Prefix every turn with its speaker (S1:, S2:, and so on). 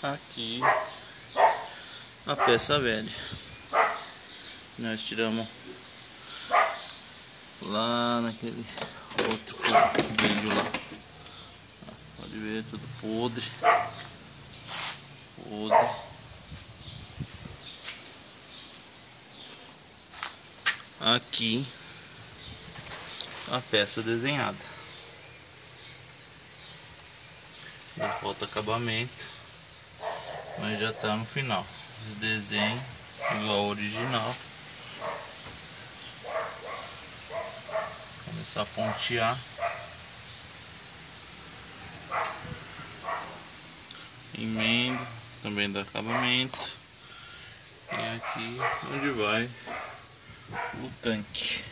S1: Aqui a peça velha. Nós tiramos lá naquele outro vídeo lá. Pode ver, tudo podre. Aqui a peça desenhada. Ainda falta acabamento, mas já tá no final. Os desenhos igual ao original. Começar a pontear. Emenda, também dá acabamento. E aqui onde vai o tanque.